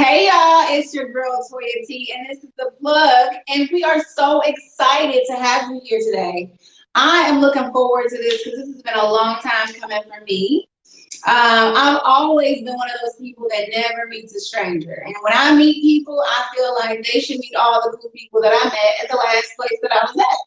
Hey y'all, it's your girl Toyia T, and this is the plug. And we are so excited to have you here today. I am looking forward to this because this has been a long time coming for me. I've always been one of those people that never meets a stranger. And when I meet people, I feel like they should meet all the cool people that I met at the last place that I was at.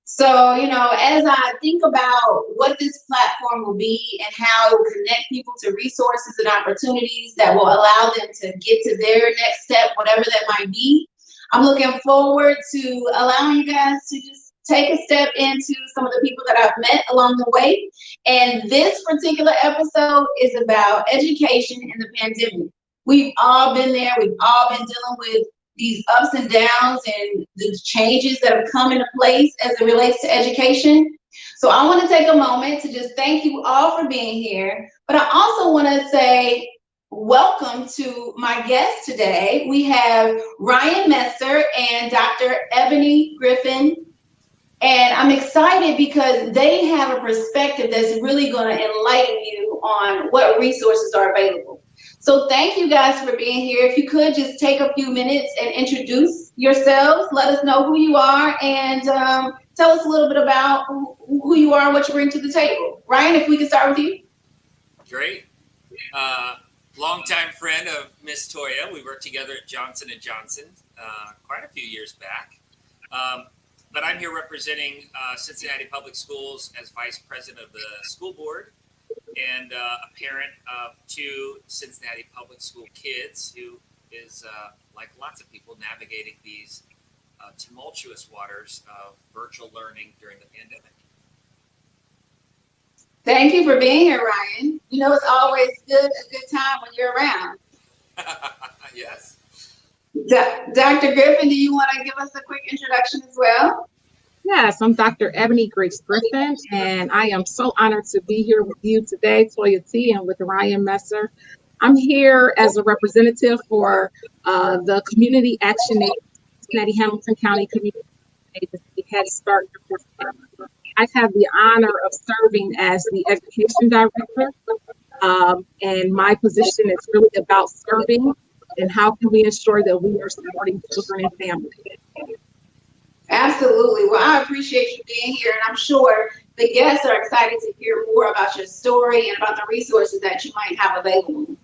So, as I think about what this platform will be and how it will connect people to resources and opportunities that will allow them to get to their next step, whatever that might be, I'm looking forward to allowing you guys to just take a step into some of the people that I've met along the way. And this particular episode is about education in the pandemic. We've all been there. We've all been dealing with these ups and downs and the changes that have come into place as it relates to education. So I want to take a moment to just thank you all for being here. But I also want to say welcome to my guests today. We have Ryan Messer and Dr. Ebony Griggs-Grifin. And I'm excited because they have a perspective that's really going to enlighten you on what resources are available. So thank you guys for being here. If you could just take a few minutes and introduce yourselves, let us know who you are, and tell us a little bit about who you are and what you bring to the table. Ryan, if we could start with you. Great. Longtime friend of Miss Toyia. We worked together at Johnson & Johnson quite a few years back. But I'm here representing Cincinnati Public Schools as Vice President of the School Board and a parent of two Cincinnati Public School kids who is, like lots of people, navigating these tumultuous waters of virtual learning during the pandemic. Thank you for being here, Ryan. It's always a good time when you're around. Yes. Dr. Griffin, do you want to give us a quick introduction as well? Yes, I'm Dr. Ebony Griggs-Grifin, and I am so honored to be here with you today, Toyia T, and with Ryan Messer. I'm here as a representative for the Community Action Agency, Cincinnati Hamilton County Community Agency Head Start. I have the honor of serving as the Education Director, and my position is really about serving and how can we ensure that we are supporting children and families. Absolutely. Well, I appreciate you being here, and I'm sure the guests are excited to hear more about your story and about the resources that you might have available.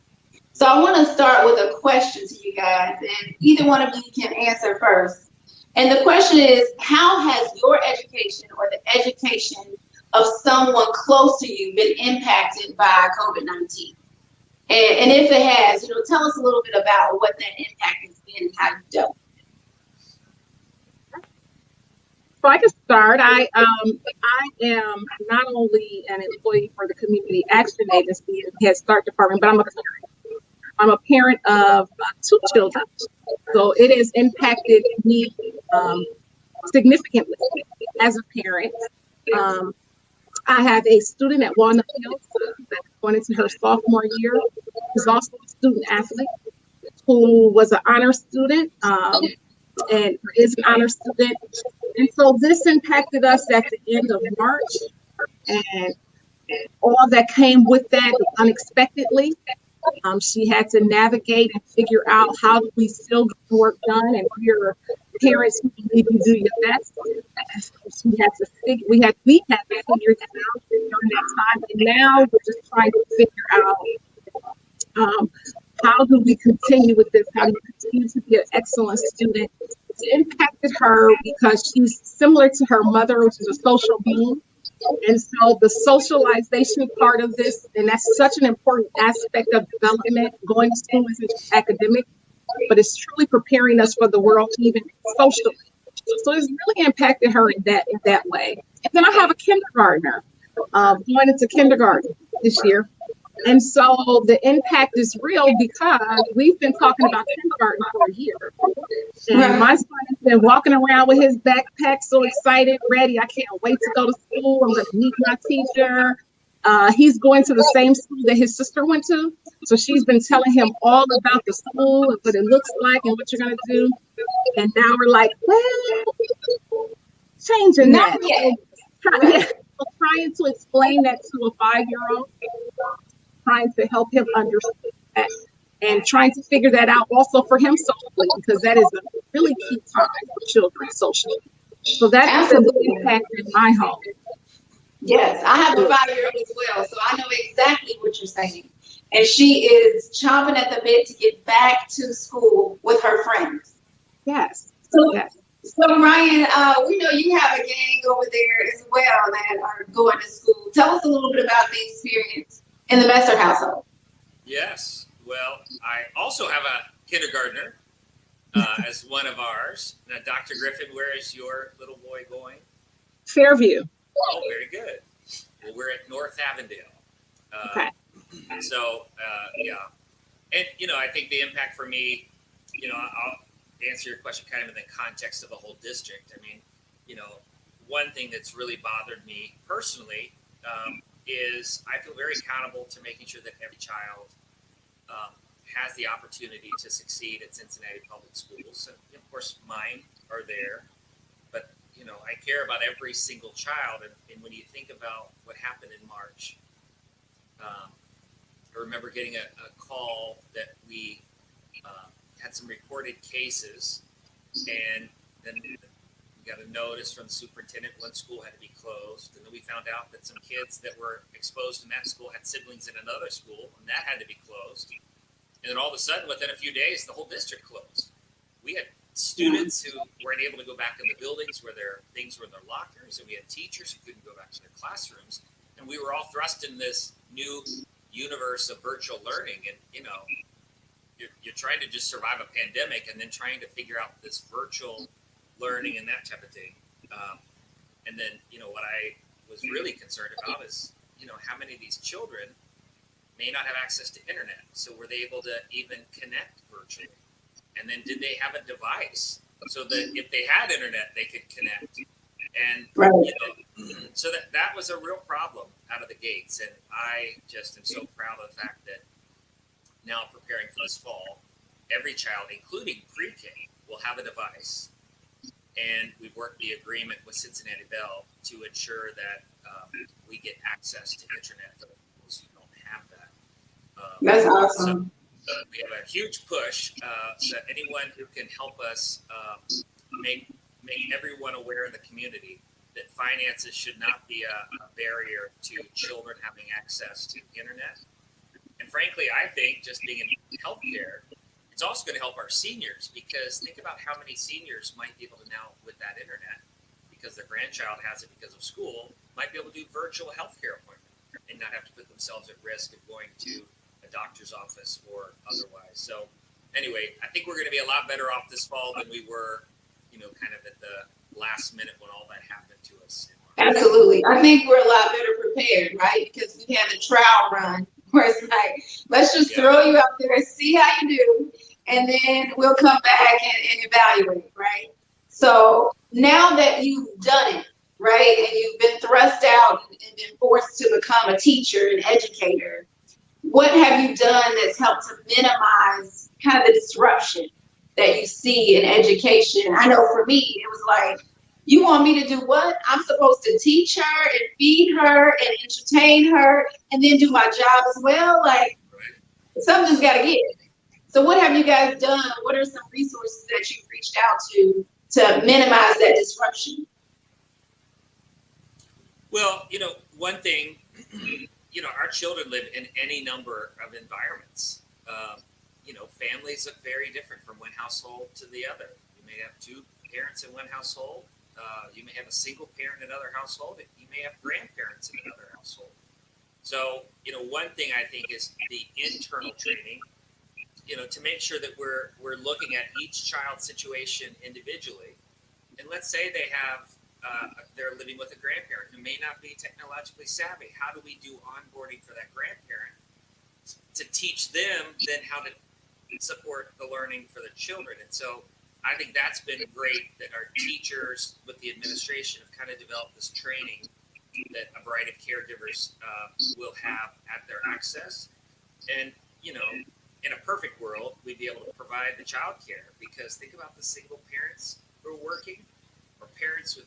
So I want to start with a question to you guys, and either one of you can answer first. And the question is, how has your education or the education of someone close to you been impacted by COVID-19? And if it has, tell us a little bit about what that impact has been and how you dealt. So I can start. I am not only an employee for the Community Action Agency and Head Start Department, but I'm a parent. I'm a parent of two children. So it has impacted me significantly as a parent. I have a student at Walnut Hills that's going into her sophomore year, who's also a student athlete, who was an honor student and is an honor student. And so this impacted us at the end of March, and all that came with that unexpectedly. She had to navigate and figure out how do we still get work done, and we're parents who believe you do your best. So we had to figure that out during that time, and now we're just trying to figure out how do we continue with this? How do you continue to be an excellent student? It impacted her because she's similar to her mother, which is a social being. And so the socialization part of this, and that's such an important aspect of development. Going to school isn't just academic, but it's truly preparing us for the world, even socially. So it's really impacted her in that way. And then I have a kindergartner going into kindergarten this year. And so the impact is real because we've been talking about kindergarten for a year. And my son has been walking around with his backpack, so excited, ready. I can't wait to go to school. I'm going to meet my teacher. He's going to the same school that his sister went to. So she's been telling him all about the school and what it looks like and what you're going to do. And now we're like, well, changing that. Trying to explain that to a 5-year-old. Trying to help him understand that and trying to figure that out also for him socially, because that is a really key time for children socially. So that's been the Absolutely. impact in my home. Yes, I have a 5-year-old as well, so I know exactly what you're saying. And she is chomping at the bit to get back to school with her friends. Yes. So, Yes. so Ryan, we know you have a gang over there as well that are going to school. Tell us a little bit about the experience in the Messer household. Yes. Well, I also have a kindergartner as one of ours. Now, Dr. Griffin, where is your little boy going? Fairview. Oh, very good. Well, we're at North Avondale. Okay. So, yeah. And, I think the impact for me, I'll answer your question kind of in the context of the whole district. I mean, one thing that's really bothered me personally is I feel very accountable to making sure that every child has the opportunity to succeed at Cincinnati Public Schools. And, of course, mine are there. But, I care about every single child. And when you think about what happened in March, I remember getting a call that we had some reported cases, and then we got a notice from the superintendent one school had to be closed, and then we found out that some kids that were exposed in that school had siblings in another school, and that had to be closed. And then all of a sudden, within a few days, the whole district closed. We had students who weren't able to go back in the buildings where their things were in their lockers, and we had teachers who couldn't go back to their classrooms, and we were all thrust in this new universe of virtual learning. And you're trying to just survive a pandemic, and then trying to figure out this virtual learning and that type of thing. And then what I was really concerned about is how many of these children may not have access to internet. So were they able to even connect virtually? And then did they have a device so that if they had internet, they could connect? And Right. So that was a real problem out of the gates. And I just am so proud of the fact that now preparing for this fall, every child, including pre-K, will have a device. And we've worked the agreement with Cincinnati Bell to ensure that we get access to internet for those who don't have that. That's awesome. So we have a huge push. So anyone who can help us make everyone aware in the community that finances should not be a barrier to children having access to internet. And frankly, I think just being in healthcare, it's also going to help our seniors, because think about how many seniors might be able to now, with that internet, because their grandchild has it because of school, might be able to do virtual healthcare appointment and not have to put themselves at risk of going to a doctor's office or otherwise. So anyway, I think we're going to be a lot better off this fall than we were, kind of at the last minute when all that happened to us. Absolutely. I think we're a lot better prepared, right? Because we had the trial run where it's like, let's just throw you out there, see how you do, and then we'll come back and evaluate, right? So now that you've done it, right, and you've been thrust out and been forced to become a teacher and educator, what have you done that's helped to minimize kind of the disruption that you see in education? I know for me, it was like, you want me to do what? I'm supposed to teach her and feed her and entertain her and then do my job as well? Like, something's got to give. So what have you guys done? What are some resources that you've reached out to minimize that disruption? Well, one thing, our children live in any number of environments. Families look very different from one household to the other. You may have two parents in one household. You may have a single parent in another household. You may have grandparents in another household. So, one thing I think is the internal training, to make sure that we're looking at each child's situation individually. And let's say they have, they're living with a grandparent who may not be technologically savvy. How do we do onboarding for that grandparent to teach them then how to support the learning for the children? And so I think that's been great that our teachers with the administration have kind of developed this training that a variety of caregivers will have at their access. And, in a perfect world, we'd be able to provide the child care, because think about the single parents who are working, or parents with,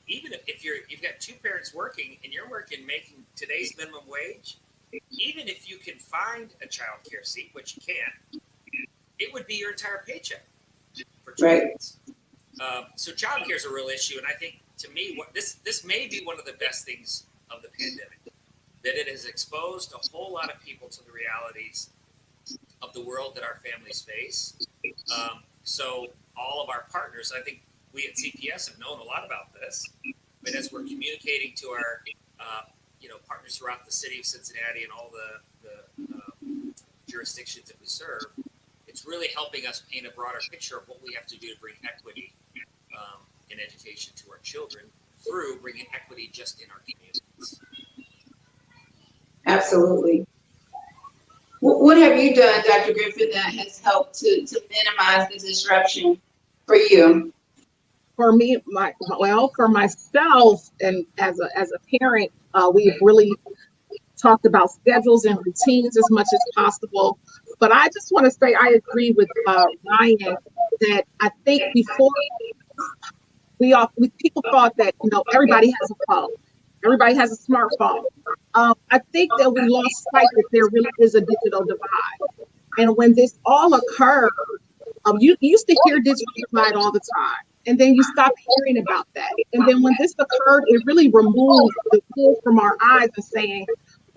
even if you've got two parents working and you're making today's minimum wage, even if you can find a child care seat, which you can't, it would be your entire paycheck for two Right. kids. So child care is a real issue, and I think to me, what this may be one of the best things of the pandemic, that it has exposed a whole lot of people to the realities of the world that our families face. So all of our partners, I think we at CPS have known a lot about this, but as we're communicating to our partners throughout the city of Cincinnati and all the jurisdictions that we serve, it's really helping us paint a broader picture of what we have to do to bring equity in education to our children through bringing equity just in our communities. Absolutely. What have you done, Dr. Griffin, that has helped to minimize the disruption for you? For me, for myself, and as a parent, we've really talked about schedules and routines as much as possible. But I just want to say I agree with Ryan that I think before people thought that everybody has a phone, everybody has a smartphone. I think that we lost sight that there really is a digital divide, and when this all occurred, you used to hear digital divide all the time, and then you stopped hearing about that. And then when this occurred, it really removed the wool from our eyes and saying,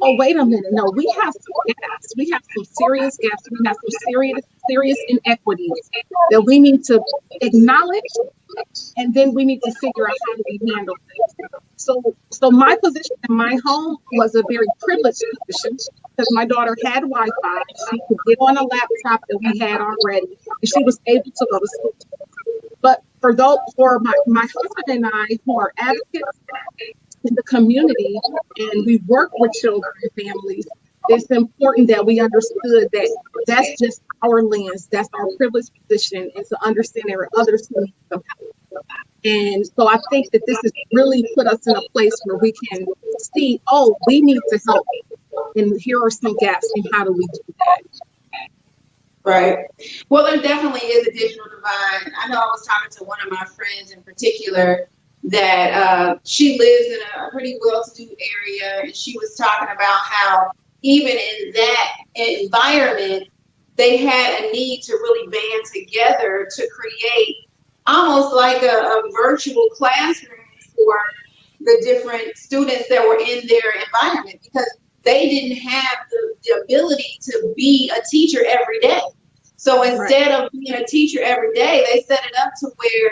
oh, wait a minute, no, we have some gaps. We have some serious gaps. We have some serious inequities that we need to acknowledge, and then we need to figure out how do we handle things. So my position in my home was a very privileged position because my daughter had Wi-Fi. She could get on a laptop that we had already, and she was able to go to school. But for my husband and I, who are advocates in the community, and we work with children and families, it's important that we understood that that's just our lens, that's our privileged position, and to understand there are others who need some help. And so I think that this has really put us in a place where we can see, oh, we need to help, and here are some gaps, and how do we do that? Right. Well, there definitely is a digital divide. I know I was talking to one of my friends in particular that she lives in a pretty well-to-do area, and she was talking about how even in that environment, they had a need to really band together to create almost like a virtual classroom for the different students that were in their environment, because they didn't have the ability to be a teacher every day. So instead of being a teacher every day, they set it up to where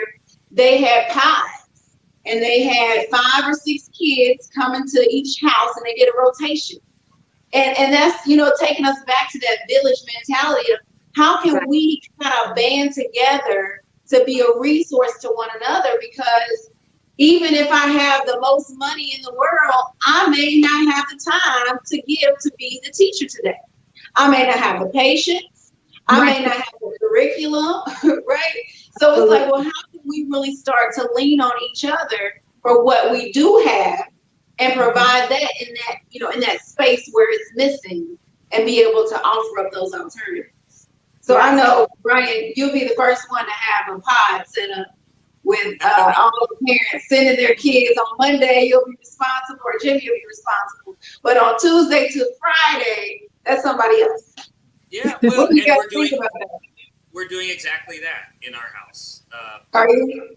they had pods, and they had 5 or 6 kids coming to each house, and they did a rotation. And that's, taking us back to that village mentality of how can we kind of band together to be a resource to one another, because even if I have the most money in the world, I may not have the time to give to be the teacher today. I may not have the patience. I may not have the curriculum, right? So it's like, well, how can we really start to lean on each other for what we do have and provide that in that space where it's missing, and be able to offer up those alternatives. So I know, Brian, you'll be the first one to have a pod set up with all the parents sending their kids. On Monday, you'll be responsible, or Jimmy will be responsible. But on Tuesday to Friday, that's somebody else. Yeah, well, and we're doing exactly that in our house. Are you?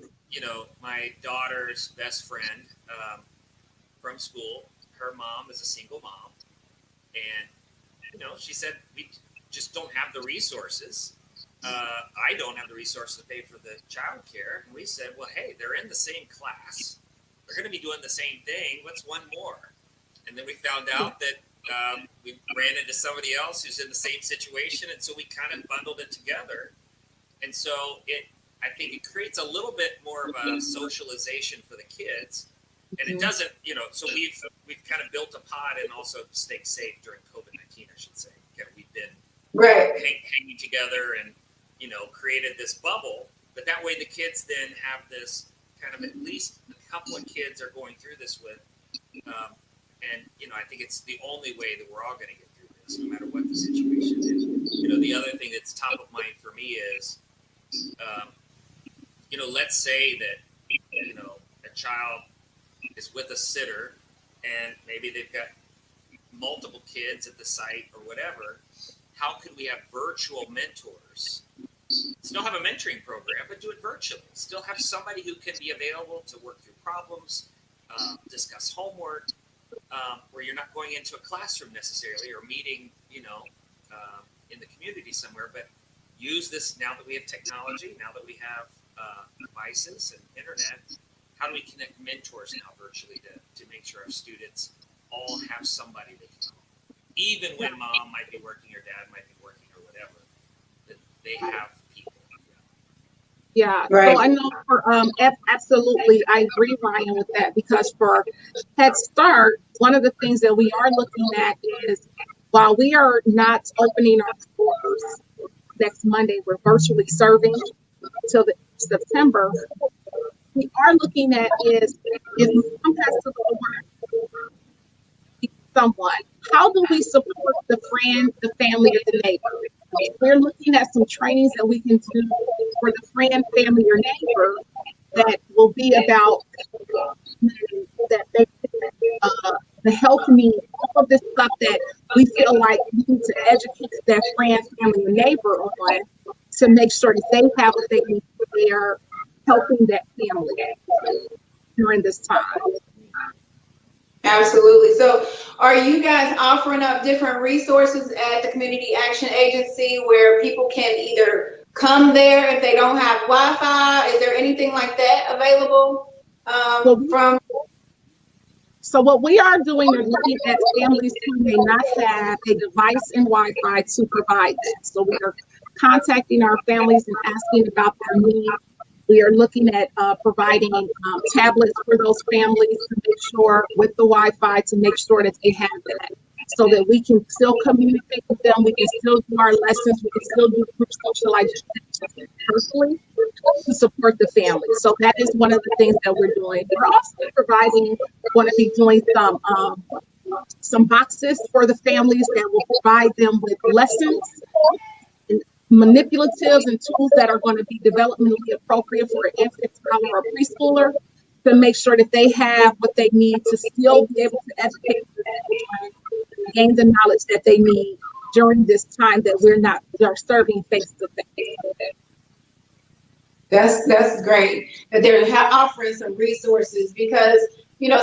My daughter's best friend from school, her mom is a single mom, and she said we just don't have the resources. I don't have the resources to pay for the child care. And we said, well, hey, they're in the same class. They're going to be doing the same thing. What's one more? And then we found out that we ran into somebody else who's in the same situation. And so we kind of bundled it together. And so I think it creates a little bit more of a socialization for the kids. And it doesn't, so we've kind of built a pod and also stayed safe during COVID-19, I should say. We've been hanging together and, created this bubble, but that way the kids then have this kind of, at least a couple of kids are going through this with, and, I think it's the only way that we're all going to get through this, no matter what the situation is. The other thing that's top of mind for me is, let's say that, a child is with a sitter, and maybe they've got multiple kids at the site or whatever, how could we have virtual mentors? Still have a mentoring program, but do it virtually. Still have somebody who can be available to work through problems, discuss homework, where you're not going into a classroom necessarily or meeting, in the community somewhere, but use this now that we have technology, now that we have devices and internet. How do we connect mentors now virtually to make sure our students all have somebody they can call, even when mom might be working or dad might be working or whatever, that they have people. Yeah, Right. so I know for absolutely, I agree, Ryan, with that, because for Head Start, one of the things that we are looking at is while we are not opening our doors next Monday, we're virtually serving till the September. We are looking at is if mom has to go to work, someone, how do we support the friend, the family, or the neighbor? We're looking at some trainings that we can do for the friend, family, or neighbor that will be about that they, the health needs, all of this stuff that we feel like we need to educate that friend, family, or neighbor on to make sure that they have what they need. They are helping that family during this time. Absolutely. So are you guys offering up different resources at the Community Action Agency where people can either come there if they don't have Wi-Fi? Is there anything like that available from? So what we are doing is looking at families who may not have a device and Wi-Fi to provide that. So we are contacting our families and asking about their needs. We are looking at providing tablets for those families to make sure with the Wi-Fi to make sure that they have that, so that we can still communicate with them. We can still do our lessons. We can still do group socialization personally to support the family. So that is one of the things that we're doing. We're also going to be doing some boxes for the families that will provide them with lessons, manipulatives, and tools that are going to be developmentally appropriate for an infant, toddler, or preschooler to make sure that they have what they need to still be able to educate them, gain the knowledge that they need during this time that they're serving face to face. That's great that they're offering some resources, because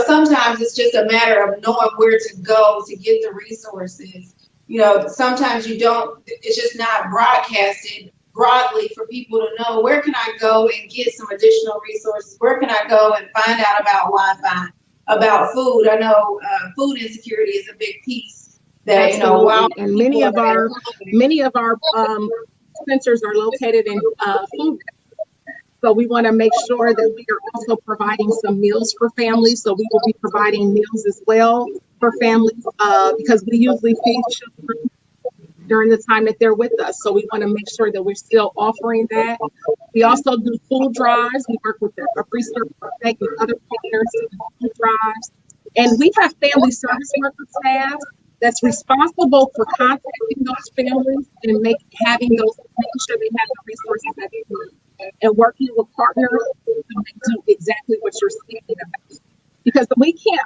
sometimes it's just a matter of knowing where to go to get the resources. Sometimes you don't, it's just not broadcasted broadly for people to know, where can I go and get some additional resources? Where can I go and find out about Wi-Fi, about food? I know food insecurity is a big piece that, Absolutely. And many of our centers are located in food. So we want to make sure that we are also providing some meals for families. So we will be providing meals as well for families because we usually feed children during the time that they're with us. So we want to make sure that we're still offering that. We also do food drives. We work with a free service and other partners to do food drives. And we have family service worker staff that's responsible for contacting those families and making sure they have the resources that they need, and working with partners to do exactly what you're speaking about. Because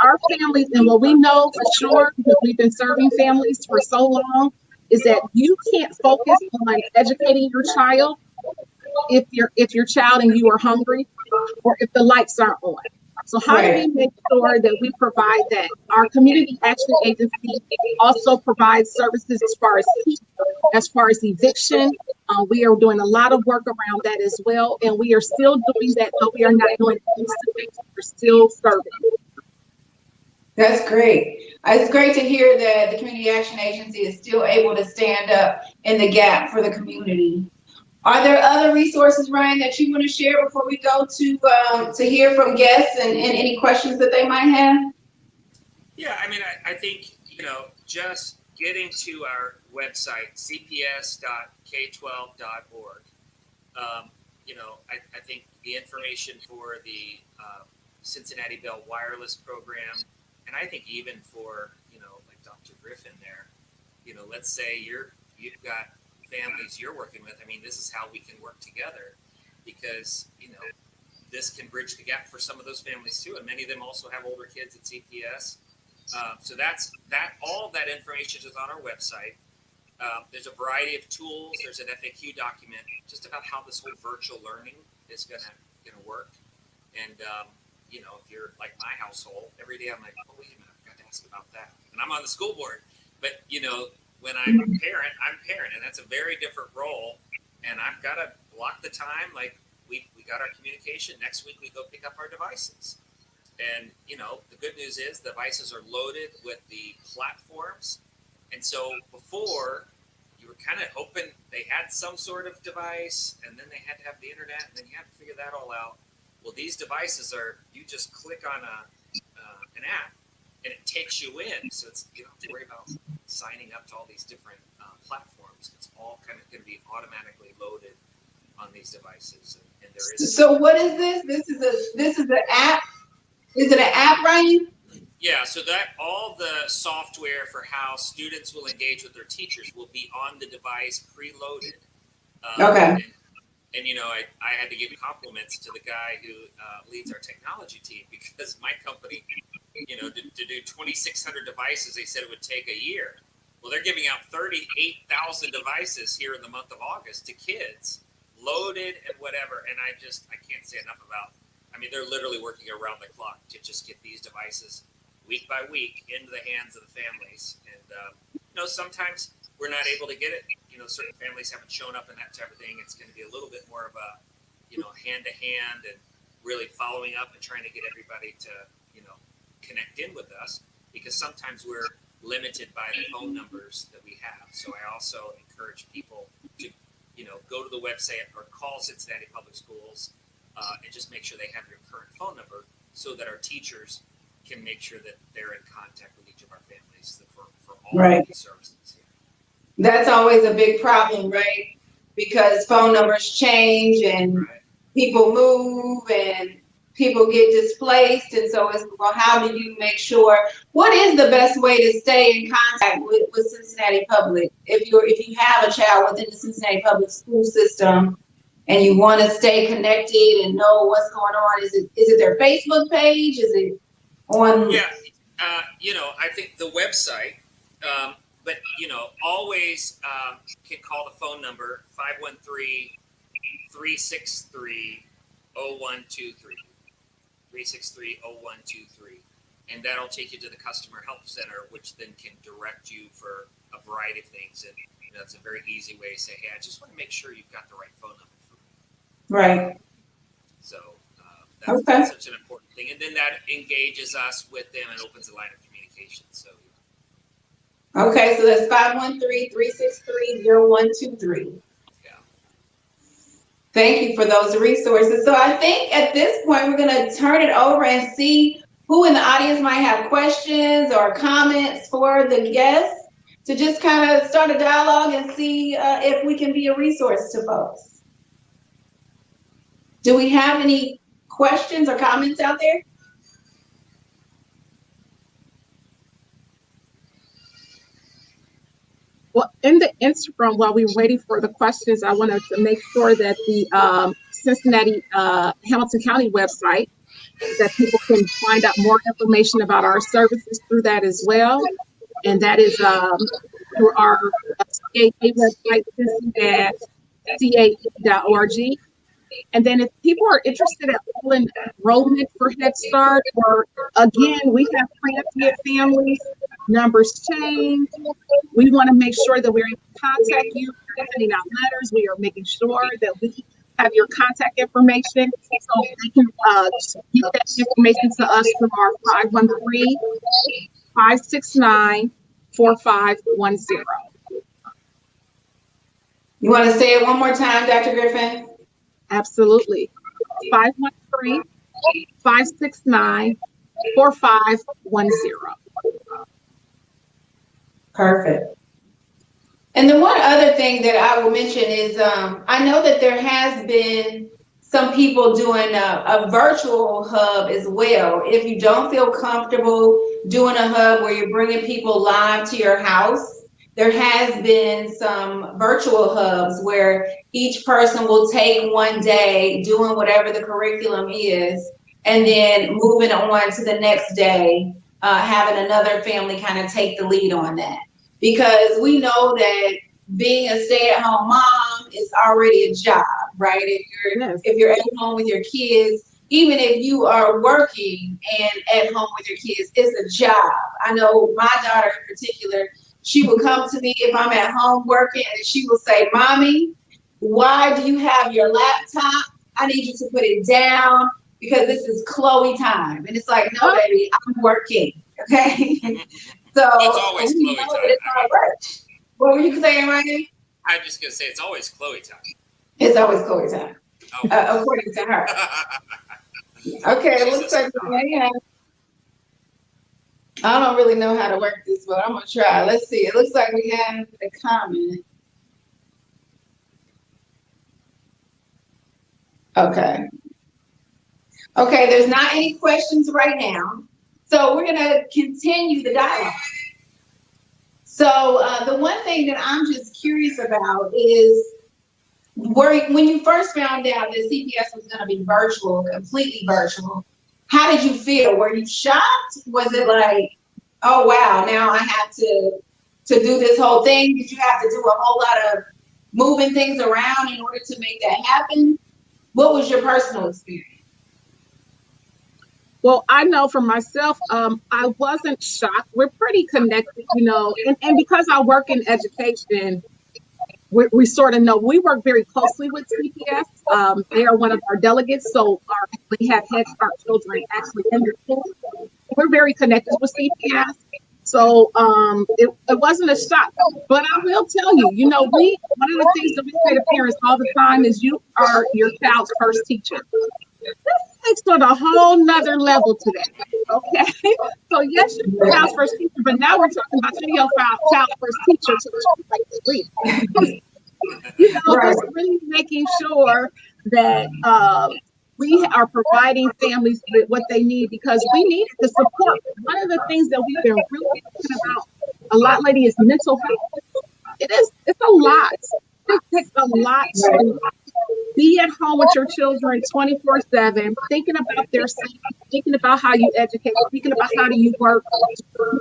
our families, and what we know for sure, because we've been serving families for so long, is that you can't focus on educating your child if your child and you are hungry, or if the lights aren't on. So how do we make sure that we provide that? Our Community Action Agency also provides services as far as eviction. We are doing a lot of work around that as well, and we are still doing that, but we are not doing it face-to-face. We're still serving. That's great. It's great to hear that the Community Action Agency is still able to stand up in the gap for the community. Are there other resources, Ryan, that you want to share before we go to hear from guests and any questions that they might have? Yeah, I mean, I think, just getting to our website, cps.k12.org, I think the information for the Cincinnati Bell Wireless program, and I think even for, like Dr. Griffin there, let's say you've got families you're working with. I mean, this is how we can work together, because, this can bridge the gap for some of those families too. And many of them also have older kids at CPS. So that's that. All of that information is on our website. There's a variety of tools. There's an FAQ document just about how this whole virtual learning is gonna work. And if you're like my household, every day I'm like, oh wait a minute, I forgot to ask about that. And I'm on the school board, but when I'm a parent, and that's a very different role. And I've got to block the time. Like we got our communication. Next week we go pick up our devices. And the good news is the devices are loaded with the platforms. And so before, you were kind of hoping they had some sort of device, and then they had to have the internet, and then you had to figure that all out. Well, these devices you just click on an app, and it takes you in. So you don't have to worry about signing up to all these different platforms. It's all kind of going to be automatically loaded on these devices. And there is. So what is this? This is an app. Is it an app, Ryan? Yeah, so that all the software for how students will engage with their teachers will be on the device preloaded. Okay. And I had to give compliments to the guy who leads our technology team, because my company, to do 2,600 devices, they said it would take a year. Well, they're giving out 38,000 devices here in the month of August to kids, loaded and whatever. And I can't say enough about. I mean, they're literally working around the clock to just get these devices week by week into the hands of the families. And sometimes we're not able to get it. Certain families haven't shown up and that type of thing. It's going to be a little bit more of a, hand to hand and really following up and trying to get everybody to, connect in with us, because sometimes we're limited by the phone numbers that we have. So I also encourage people to, go to the website or call Cincinnati Public Schools and just make sure they have your current phone number, so that our teachers can make sure that they're in contact with each of our families for all Right. of these services. That's always a big problem, right? Because phone numbers change and Right. people move and people get displaced. And so it's, well, how do you make sure, what is the best way to stay in contact with Cincinnati Public? If you have a child within the Cincinnati Public school system and you want to stay connected and know what's going on, is it their Facebook page? Is it on? Yeah, I think the website, but always can call the phone number 513-363-0123, 363-0123, and that'll take you to the customer help center, which then can direct you for a variety of things. And that's a very easy way to say, hey, I just want to make sure you've got the right phone number for me. Right. So Okay. that's such an important thing. And then that engages us with them and opens a line of communication. So. Okay, so that's 513-363-0123. Yeah. Thank you for those resources. So I think at this point, we're going to turn it over and see who in the audience might have questions or comments for the guests, to just kind of start a dialogue and see if we can be a resource to folks. Do we have any questions or comments out there? Well, in the interim, while we're waiting for the questions, I wanted to make sure that the Cincinnati Hamilton County website, that people can find out more information about our services through that as well. And that is through our CAA website, cincinnati.cae.org. And then if people are interested at full enrollment for Head Start, or again, we have transient families, numbers change. We want to make sure that we're able to contact you. We're sending out letters. We are making sure that we have your contact information, so they can get that information to us through our 513-569-4510. You want to say it one more time, Dr. Griffin? Absolutely. 513-569-4510. Perfect. And the one other thing that I will mention is I know that there has been some people doing a virtual hub as well. If you don't feel comfortable doing a hub where you're bringing people live to your house, there has been some virtual hubs where each person will take one day doing whatever the curriculum is, and then moving on to the next day having another family kind of take the lead on that, because we know that being a stay-at-home mom is already a job, right? Yes. If you're at home with your kids, even if you are working and at home with your kids, it's a job. I know my daughter in particular, she will come to me if I'm at home working, and she will say, "Mommy, why do you have your laptop? I need you to put it down because this is Chloe time." And it's like, "No, baby, I'm working." Okay. So It's always we Chloe know time. that it's hard work. What were you saying, Ryan? I'm just gonna say it's always Chloe time. It's always Chloe time, Oh. according to her. Okay, it She's looks a like we sweetheart. may have. I don't really know how to work this, but I'm gonna try. Let's see. It looks like we have a comment. Okay. Okay, there's not any questions right now. So we're gonna continue the dialogue. So the one thing that I'm just curious about is, when you first found out that CPS was gonna be virtual, completely virtual, how did you feel? Were you shocked? Was it like, oh wow, now I have to do this whole thing? Did you have to do a whole lot of moving things around in order to make that happen? What was your personal experience? Well, I know for myself, I wasn't shocked. We're pretty connected, and because I work in education, we sort of know, we work very closely with CPS. They are one of our delegates, so we have Head Start children actually in the school. We're very connected with CPS. So it wasn't a shock, but I will tell you, one of the things that we say to parents all the time is, you are your child's first teacher. This takes on a whole nother level today. Okay. So yes, you're your child's first teacher, but now we're talking about your child's first teacher to the street. Right. Just really making sure that we are providing families with what they need, because we need the support. One of the things that we've been really talking about a lot lately is mental health. It's a lot. It takes a lot to be at home with your children 24/7, thinking about their safety, thinking about how you educate, thinking about how do you work,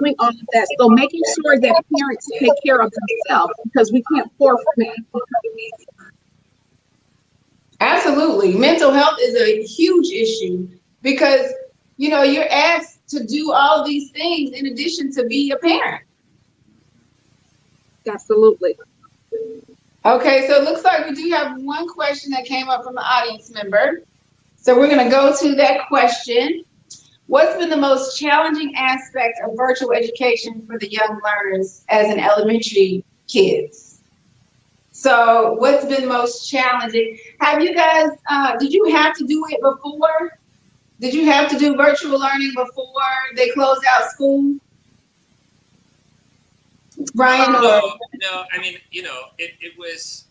doing all of that. So making sure that parents take care of themselves, because we can't pour from it. Absolutely. Mental health is a huge issue because, you're asked to do all of these things in addition to be a parent. Absolutely. Okay, so it looks like we do have one question that came up from the audience member. So we're going to go to that question. What's been the most challenging aspect of virtual education for the young learners as an elementary kids? So what's been most challenging? Have you guys, did you have to do it before? Did you have to do virtual learning before they closed out school? Ryan? No. I mean, it was,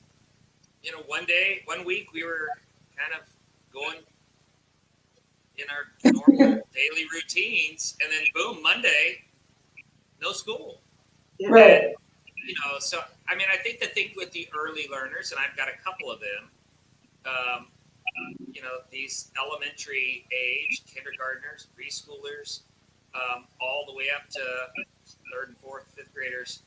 one week we were kind of going in our normal daily routines, and then boom, Monday, no school. Right. And, so I mean, I think the thing with the early learners, and I've got a couple of them, these elementary age kindergartners, preschoolers, all the way up to third and fourth, fifth graders.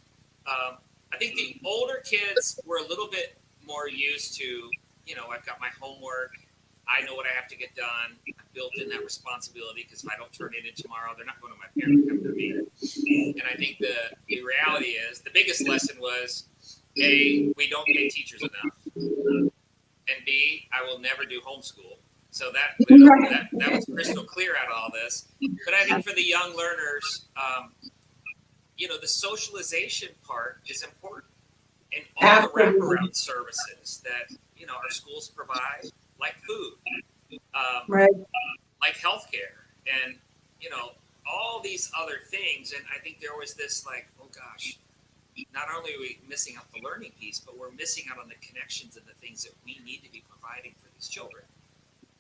I think the older kids were a little bit more used to, I've got my homework. I know what I have to get done. I've built in that responsibility, because if I don't turn it in tomorrow, they're not going to my parents, they're coming to me. And I think the reality is, the biggest lesson was, A, we don't pay teachers enough. And B, I will never do homeschool. So that was crystal clear out of all this. But I think for the young learners, the socialization part is important. And all the wraparound services that, our schools provide, like food, Right. like healthcare, and, all these other things. And I think there was this like, oh gosh, not only are we missing out the learning piece, but we're missing out on the connections and the things that we need to be providing for these children.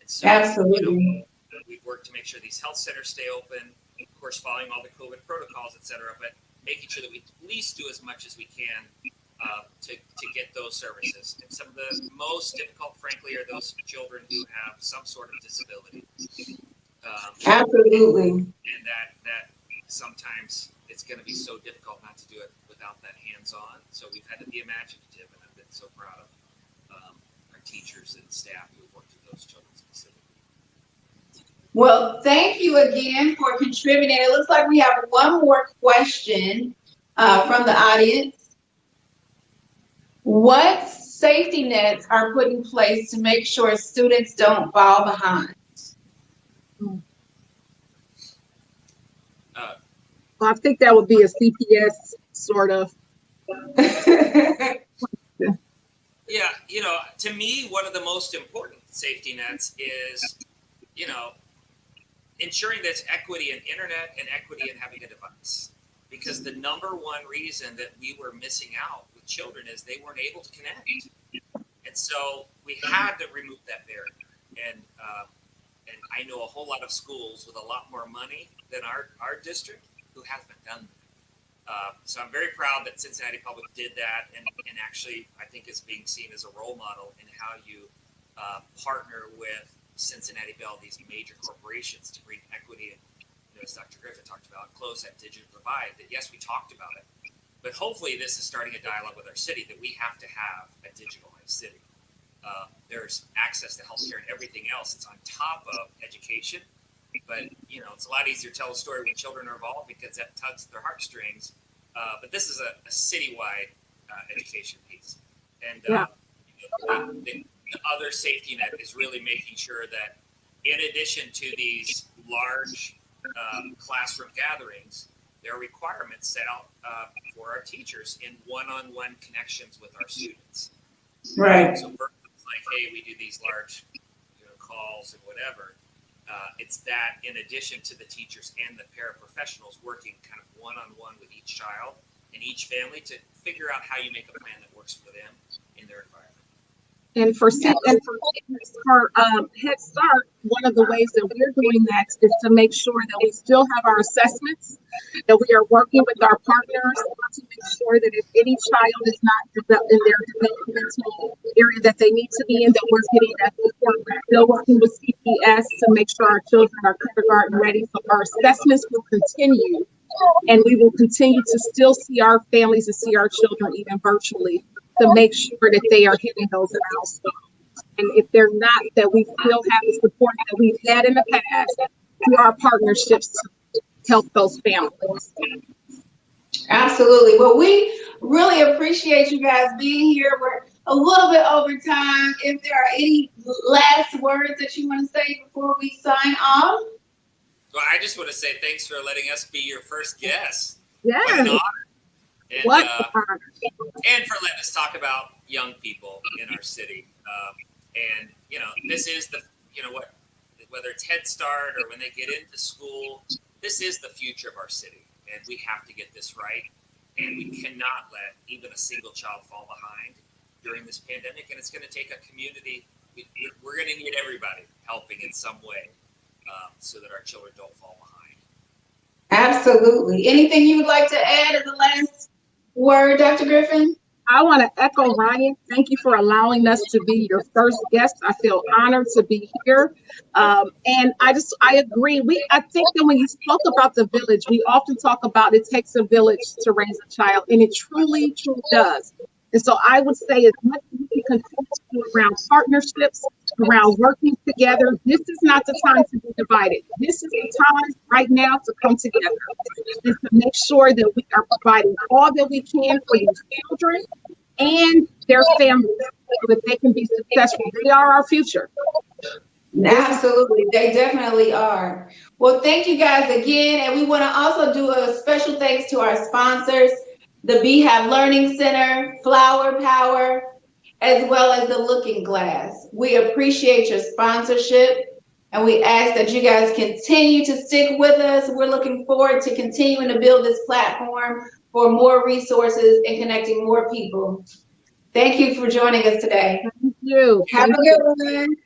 And so, Absolutely. we've worked to make sure these health centers stay open, of course, following all the COVID protocols, et cetera, but making sure that we at least do as much as we can to get those services. And some of the most difficult, frankly, are those children who have some sort of disability. Absolutely. And that sometimes it's going to be so difficult not to do it without that hands-on. So we've had to be imaginative, and I've been so proud of our teachers and staff who have worked with those children specifically. Well, thank you again for contributing. It looks like we have one more question from the audience. What safety nets are put in place to make sure students don't fall behind? Well, I think that would be a CPS sort of. Yeah, to me, one of the most important safety nets is, ensuring there's equity in internet and equity in having a device. Because the number one reason that we were missing out with children is they weren't able to connect. And so we had to remove that barrier. And I know a whole lot of schools with a lot more money than our district who haven't done that. So I'm very proud that Cincinnati Public did that, and actually I think is being seen as a role model in how you partner with Cincinnati Bell, these major corporations, to bring equity and, as Dr. Griffin talked about, close that digital divide. That yes, we talked about it, but hopefully this is starting a dialogue with our city that we have to have a digitalized city. There's access to healthcare and everything else. It's on top of education, but it's a lot easier to tell a story when children are involved because that tugs at their heartstrings. But this is a citywide education piece, and the other safety net is really making sure that, in addition to these large classroom gatherings, there are requirements set out for our teachers in one-on-one connections with our students. Right. So it's like, hey, we do these large calls and whatever. It's that in addition to the teachers and the paraprofessionals working kind of one-on-one with each child and each family to figure out how you make a plan that works for them in their environment. And for Head Start, one of the ways that we're doing that is to make sure that we still have our assessments, that we are working with our partners to make sure that if any child is not in their developmental area that they need to be in, that we're getting that support. We're still working with CPS to make sure our children are kindergarten ready. So our assessments will continue, and we will continue to still see our families and see our children even virtually, to make sure that they are hitting those milestones. And if they're not, that we still have the support that we've had in the past through our partnerships to help those families. Absolutely. Well, we really appreciate you guys being here. We're a little bit over time. If there are any last words that you want to say before we sign off. Well, I just want to say thanks for letting us be your first guest. Yeah. What an honor. And, What an honor. And for letting us talk about young people in our city. And, this is the, whether it's Head Start or when they get into school, this is the future of our city. And we have to get this right. And we cannot let even a single child fall behind during this pandemic. And it's going to take a community. We're going to need everybody helping in some way so that our children don't fall behind. Absolutely. Anything you would like to add as a last word, Dr. Griffin? I want to echo Ryan. Thank you for allowing us to be your first guest. I feel honored to be here. And I agree. I think that when you spoke about the village, we often talk about it takes a village to raise a child, and it truly, truly does. And so I would say as much as we can continue to do around partnerships, around working together, this is not the time to be divided. This is the time right now to come together and to make sure that we are providing all that we can for these children and their families so that they can be successful. They are our future. Absolutely. They definitely are. Well, thank you guys again. And we want to also do a special thanks to our sponsors, the Behave Learning Center, Flower Power, as well as the Looking Glass. We appreciate your sponsorship, and we ask that you guys continue to stick with us. We're looking forward to continuing to build this platform for more resources and connecting more people. Thank you for joining us today. Thank you. Have a good one.